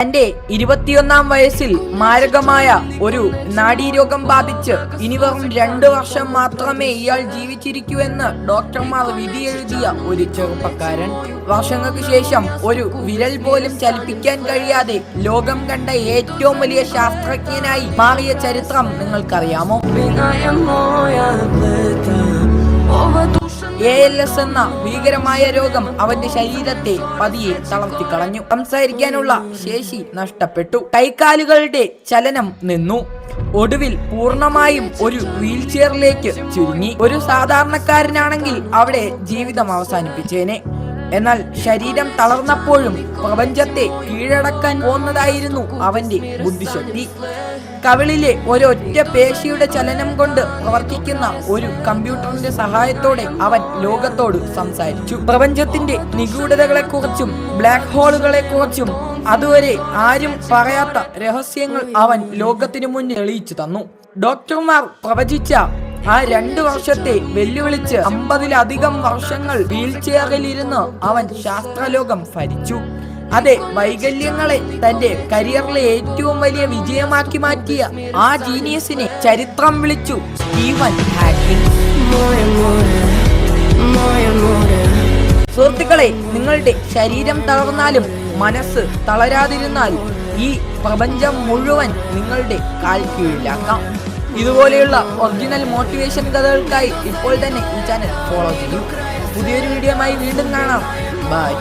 തന്റെ 21-ാം വയസ്സിൽ മാരകമായ ഒരു നാഡീരോഗം ബാധിച്ച് ഇനി വെറും 2 വർഷം മാത്രമേ ഇയാൾ ജീവിച്ചിരിക്കൂ എന്ന് ഡോക്ടർമാർ വിധിയെഴുതിയ ഒരു ചെറുപ്പക്കാരൻ. വർഷങ്ങൾക്ക് ശേഷം ഒരു വിരൽ പോലും ചലിപ്പിക്കാൻ കഴിയാതെ ലോകം കണ്ട ഏറ്റവും വലിയ ശാസ്ത്രജ്ഞനായി മാറിയ ചരിത്രം നിങ്ങൾക്കറിയാമോ? ALS എന്ന ഭീകരമായ രോഗം അവന്റെ ശരീരത്തെ പതിയെ തളർത്തിക്കളഞ്ഞു. സംസാരിക്കാനുള്ള ശേഷി നഷ്ടപ്പെട്ടു. കൈകാലുകളുടെ ചലനം നിന്നു. ഒടുവിൽ പൂർണ്ണമായും ഒരു വീൽ ചെയറിലേക്ക് ചുരുങ്ങി. ഒരു സാധാരണക്കാരനാണെങ്കിൽ അവിടെ ജീവിതം അവസാനിപ്പിച്ചേനെ. എന്നാൽ ശരീരം തളർന്നപ്പോഴും പ്രപഞ്ചത്തെ കീഴടക്കാൻ പോന്നതായിരുന്നു അവന്റെ ബുദ്ധിശക്തി. കവിളിലെ ഒരൊറ്റ പേശിയുടെ ചലനം കൊണ്ട് പ്രവർത്തിക്കുന്ന ഒരു കമ്പ്യൂട്ടറിന്റെ സഹായത്തോടെ അവൻ ലോകത്തോട് സംസാരിച്ചു. പ്രപഞ്ചത്തിന്റെ നിഗൂഢതകളെക്കുറിച്ചും ബ്ലാക്ക് ഹോളുകളെക്കുറിച്ചും അതുവരെ ആരും പറയാത്ത രഹസ്യങ്ങൾ അവൻ ലോകത്തിനു മുന്നിൽ തെളിയിച്ചു തന്നു. ഡോക്ടർമാർ പ്രവചിച്ച ആ 2 വർഷത്തെ വെല്ലുവിളിച്ച് 50-ലധികം വർഷങ്ങൾ വീൽ ചെയറിലിരുന്ന് അവൻ ശാസ്ത്രലോകം ഭരിച്ചു. അതെ, വൈകല്യങ്ങളെ തന്റെ കരിയറിലെ ഏറ്റവും വലിയ വിജയമാക്കി മാറ്റിയ ആ ജീനിയസിനെ ചരിത്രം വിളിച്ചു സ്റ്റീവൻ ഹാക്കിംഗ്. സുഹൃത്തുക്കളെ, നിങ്ങളുടെ ശരീരം തളർന്നാലും മനസ്സ് തളരാതിരുന്നാൽ ഈ പ്രപഞ്ചം മുഴുവൻ നിങ്ങളുടെ കാൽ കീഴിലാക്കാം. ഇതുപോലെയുള്ള ഒറിജിനൽ മോട്ടിവേഷൻ കഥകൾക്കായി ഇപ്പോൾ തന്നെ ഈ ചാനൽ ഫോളോ ചെയ്യൂ. പുതിയൊരു വീഡിയോയുമായി വീണ്ടും കാണാം. ബൈ.